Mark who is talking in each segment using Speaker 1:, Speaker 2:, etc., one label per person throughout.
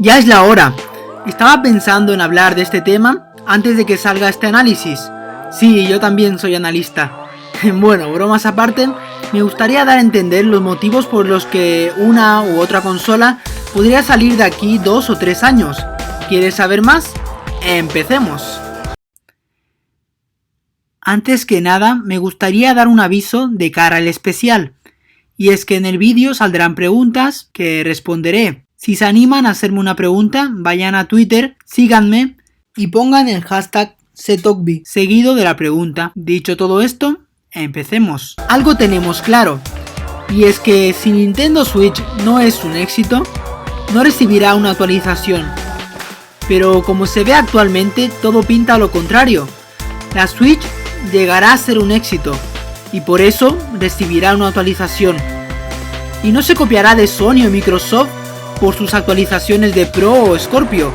Speaker 1: Ya es la hora. Estaba pensando en hablar de este tema antes de que salga este análisis. Sí, yo también soy analista. Bueno, bromas aparte, me gustaría dar a entender los motivos por los que una u otra consola podría salir de aquí 2 o 3 años. ¿Quieres saber más? Empecemos. Antes que nada, me gustaría dar un aviso de cara al especial. Y es que en el vídeo saldrán preguntas que responderé. Si se animan a hacerme una pregunta, vayan a Twitter, síganme y pongan el hashtag #SeTalkBee seguido de la pregunta. Dicho todo esto, empecemos. Algo tenemos claro, y es que si Nintendo Switch no es un éxito, no recibirá una actualización. Pero como se ve actualmente, todo pinta a lo contrario. La Switch llegará a ser un éxito, y por eso recibirá una actualización. Y no se copiará de Sony o Microsoft por sus actualizaciones de Pro o Scorpio,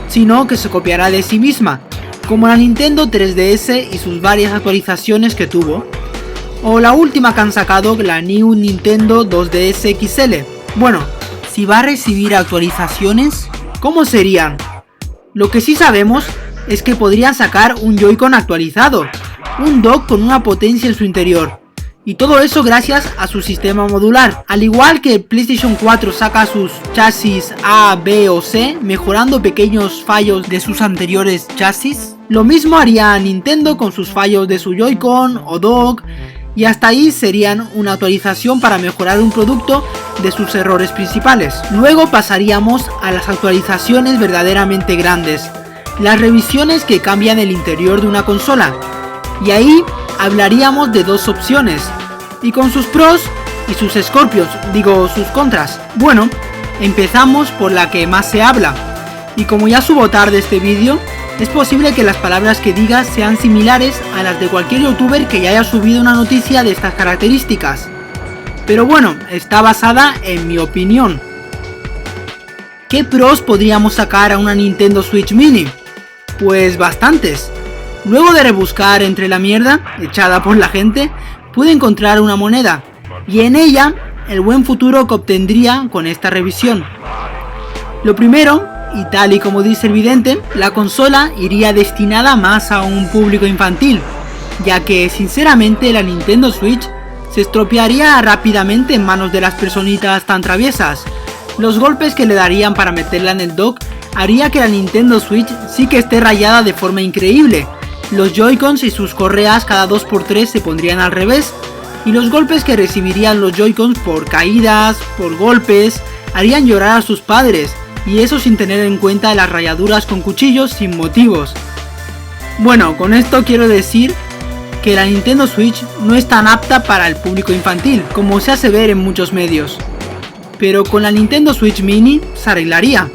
Speaker 1: sino que se copiará de sí misma, como la Nintendo 3DS y sus varias actualizaciones que tuvo, o la última que han sacado, la New Nintendo 2DS XL. Bueno, si va a recibir actualizaciones, ¿cómo serían? Lo que sí sabemos es que podrían sacar un Joy-Con actualizado, un dock con una potencia en su interior, y todo eso gracias a su sistema modular. Al igual que el PlayStation 4 saca sus chasis A, B o C, mejorando pequeños fallos de sus anteriores chasis, lo mismo haría Nintendo con sus fallos de su Joy-Con o dock, y hasta ahí serían una actualización para mejorar un producto de sus errores principales. Luego pasaríamos a las actualizaciones verdaderamente grandes, las revisiones que cambian el interior de una consola, y ahí hablaríamos de dos opciones, y con sus pros y sus sus contras. Bueno, empezamos por la que más se habla, y como ya subo tarde este vídeo, es posible que las palabras que diga sean similares a las de cualquier youtuber que ya haya subido una noticia de estas características. Pero bueno, está basada en mi opinión. ¿Qué pros podríamos sacar a una Nintendo Switch Mini? Pues bastantes. Luego de rebuscar entre la mierda echada por la gente, pude encontrar una moneda, y en ella el buen futuro que obtendría con esta revisión. Lo primero, y tal y como dice el vidente, la consola iría destinada más a un público infantil, ya que sinceramente la Nintendo Switch se estropearía rápidamente en manos de las personitas tan traviesas. Los golpes que le darían para meterla en el dock haría que la Nintendo Switch sí que esté rayada de forma increíble. Los Joy-Cons y sus correas cada 2x3 se pondrían al revés, y los golpes que recibirían los Joy-Cons por caídas, por golpes, harían llorar a sus padres, y eso sin tener en cuenta las rayaduras con cuchillos sin motivos. Bueno, con esto quiero decir que la Nintendo Switch no es tan apta para el público infantil, como se hace ver en muchos medios. Pero con la Nintendo Switch Mini se arreglaría.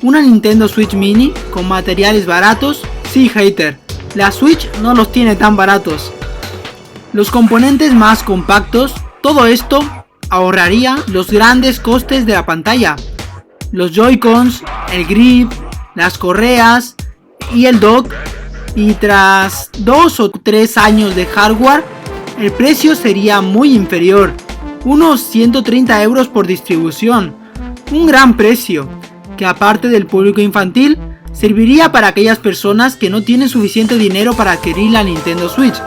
Speaker 1: Una Nintendo Switch Mini con materiales baratos, sí hater, la Switch no los tiene tan baratos. Los componentes más compactos, todo esto ahorraría los grandes costes de la pantalla. Los Joy-Cons, el grip, las correas y el dock, y tras 2 o 3 años de hardware, el precio sería muy inferior, unos 130 € por distribución, un gran precio, que aparte del público infantil, serviría para aquellas personas que no tienen suficiente dinero para adquirir la Nintendo Switch,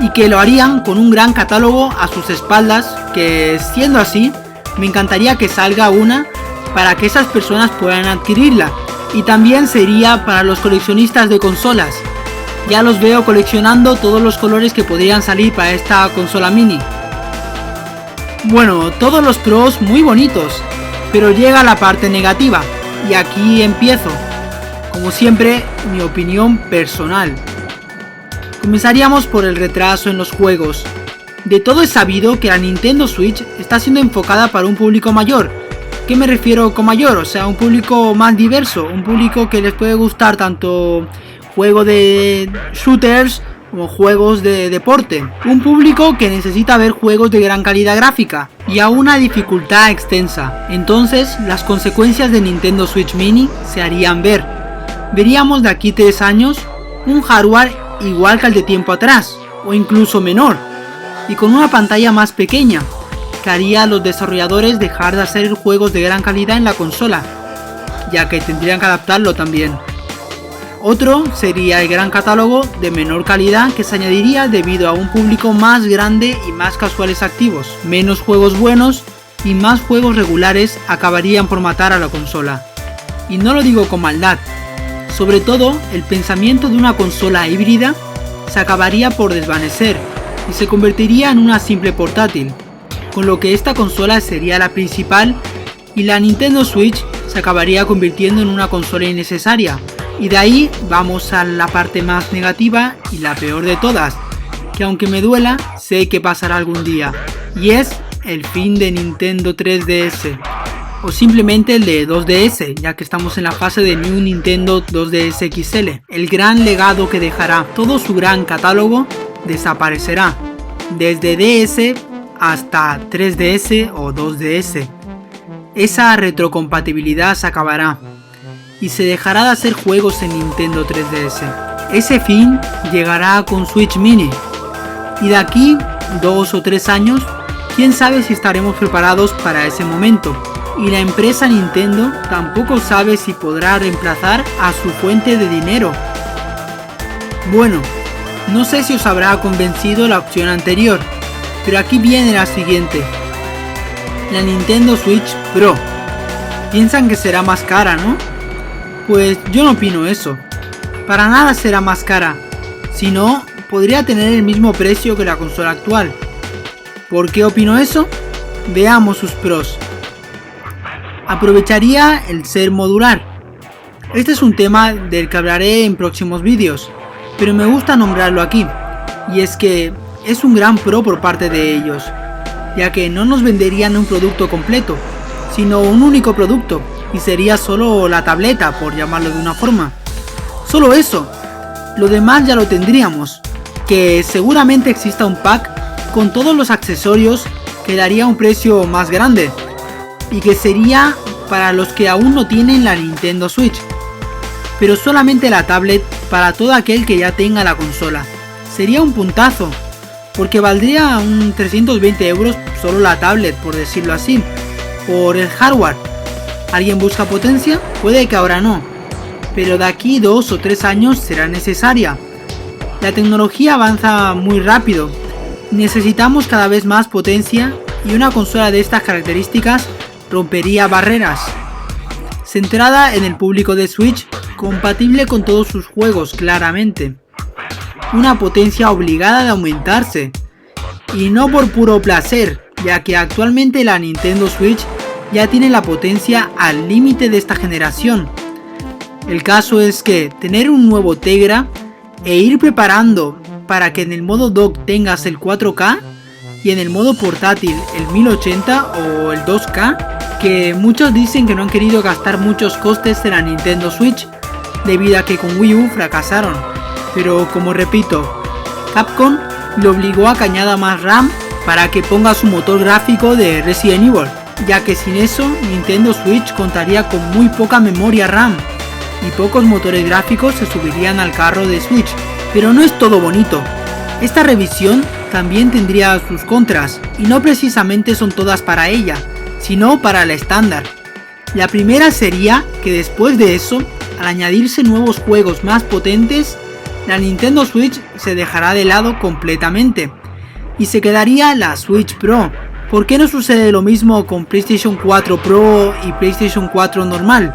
Speaker 1: y que lo harían con un gran catálogo a sus espaldas, que siendo así, me encantaría que salga una para que esas personas puedan adquirirla, y también sería para los coleccionistas de consolas. Ya los veo coleccionando todos los colores que podrían salir para esta consola mini. Bueno, todos los pros muy bonitos, pero llega la parte negativa, y aquí empiezo. Como siempre, mi opinión personal. Comenzaríamos por el retraso en los juegos. De todo es sabido que la Nintendo Switch está siendo enfocada para un público mayor. ¿Qué me refiero con mayor? O sea, un público más diverso, un público que les puede gustar tanto juegos de shooters como juegos de deporte. Un público que necesita ver juegos de gran calidad gráfica y a una dificultad extensa. Entonces, las consecuencias de Nintendo Switch Mini se harían ver. Veríamos de aquí 3 años un hardware igual que el de tiempo atrás, o incluso menor, y con una pantalla más pequeña, que haría a los desarrolladores dejar de hacer juegos de gran calidad en la consola. ya que tendrían que adaptarlo también. Otro sería el gran catálogo de menor calidad que se añadiría debido a un público más grande y más casuales activos. Menos juegos buenos y más juegos regulares acabarían por matar a la consola. Y no lo digo con maldad, sobre todo el pensamiento de una consola híbrida se acabaría por desvanecer y se convertiría en una simple portátil, con lo que esta consola sería la principal y la Nintendo Switch se acabaría convirtiendo en una consola innecesaria. Y de ahí vamos a la parte más negativa y la peor de todas, que aunque me duela, sé que pasará algún día, y es el fin de Nintendo 3DS, o simplemente el de 2DS, ya que estamos en la fase de New Nintendo 2DS XL. El gran legado que dejará, todo su gran catálogo desaparecerá, desde DS hasta 3DS o 2DS. Esa retrocompatibilidad se acabará y se dejará de hacer juegos en Nintendo 3DS. Ese fin llegará con Switch Mini, y de aquí 2 o 3 años, quién sabe si estaremos preparados para ese momento, y la empresa Nintendo tampoco sabe si podrá reemplazar a su fuente de dinero. Bueno, no sé si os habrá convencido la opción anterior, pero aquí viene la siguiente. La Nintendo Switch Pro. Piensan que será más cara, ¿no? Pues yo no opino eso. Para nada será más cara. Si no, podría tener el mismo precio que la consola actual. ¿Por qué opino eso? Veamos sus pros. Aprovecharía el ser modular. Este es un tema del que hablaré en próximos vídeos, pero me gusta nombrarlo aquí. Y es que es un gran pro por parte de ellos, ya que no nos venderían un producto completo, sino un único producto, y sería solo la tableta, por llamarlo de una forma. Solo eso, lo demás ya lo tendríamos, que seguramente exista un pack con todos los accesorios que daría un precio más grande, y que sería para los que aún no tienen la Nintendo Switch, pero solamente la tablet para todo aquel que ya tenga la consola. Sería un puntazo, porque valdría un 320 € solo la tablet, por decirlo así, por el hardware. ¿Alguien busca potencia? Puede que ahora no, pero de aquí 2 o 3 años será necesaria. La tecnología avanza muy rápido, necesitamos cada vez más potencia, y una consola de estas características rompería barreras. Centrada en el público de Switch, compatible con todos sus juegos claramente. Una potencia obligada de aumentarse, y no por puro placer, ya que actualmente la Nintendo Switch ya tiene la potencia al límite de esta generación. El caso es que tener un nuevo Tegra e ir preparando para que en el modo dock tengas el 4K y en el modo portátil el 1080 o el 2K, que muchos dicen que no han querido gastar muchos costes en la Nintendo Switch debido a que con Wii U fracasaron. Pero como repito, Capcom le obligó a que añada más RAM para que ponga su motor gráfico de Resident Evil, ya que sin eso Nintendo Switch contaría con muy poca memoria RAM y pocos motores gráficos se subirían al carro de Switch. Pero no es todo bonito. Esta revisión también tendría sus contras, y no precisamente son todas para ella, sino para la estándar. La primera sería que después de eso, al añadirse nuevos juegos más potentes, la Nintendo Switch se dejará de lado completamente y se quedaría la Switch Pro. ¿Por qué no sucede lo mismo con PlayStation 4 Pro y PlayStation 4 normal?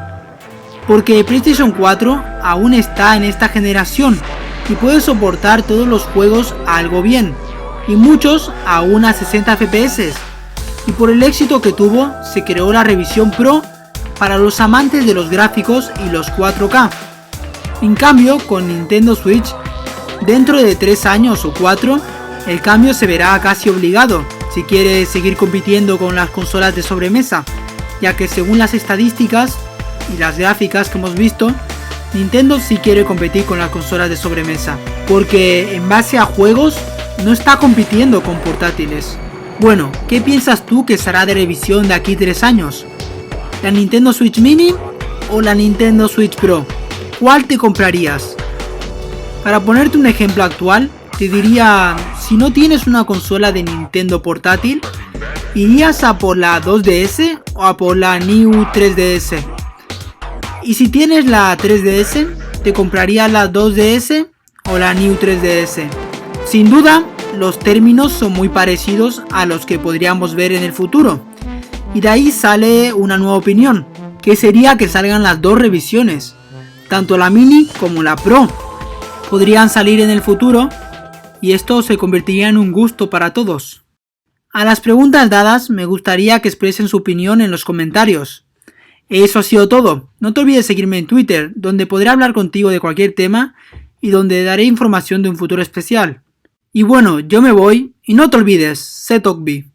Speaker 1: Porque PlayStation 4 aún está en esta generación y puede soportar todos los juegos algo bien, y muchos aún a 60 FPS, y por el éxito que tuvo se creó la revisión Pro para los amantes de los gráficos y los 4K. En cambio, con Nintendo Switch, dentro de 3 años o 4, el cambio se verá casi obligado si quiere seguir compitiendo con las consolas de sobremesa, ya que según las estadísticas y las gráficas que hemos visto, Nintendo sí quiere competir con las consolas de sobremesa, porque en base a juegos no está compitiendo con portátiles. Bueno, ¿qué piensas tú que será de revisión de aquí 3 años? ¿La Nintendo Switch Mini o la Nintendo Switch Pro? ¿Cuál te comprarías? Para ponerte un ejemplo actual, te diría, si no tienes una consola de Nintendo portátil, ¿irías a por la 2DS o a por la New 3DS? Y si tienes la 3DS, ¿te comprarías la 2DS o la New 3DS? Sin duda, los términos son muy parecidos a los que podríamos ver en el futuro. Y de ahí sale una nueva opinión, que sería que salgan las dos revisiones, tanto la Mini como la Pro. Podrían salir en el futuro y esto se convertiría en un gusto para todos. A las preguntas dadas me gustaría que expresen su opinión en los comentarios. Eso ha sido todo. No te olvides seguirme en Twitter, donde podré hablar contigo de cualquier tema y donde daré información de un futuro especial. Y bueno, yo me voy y no te olvides, sé Talkby.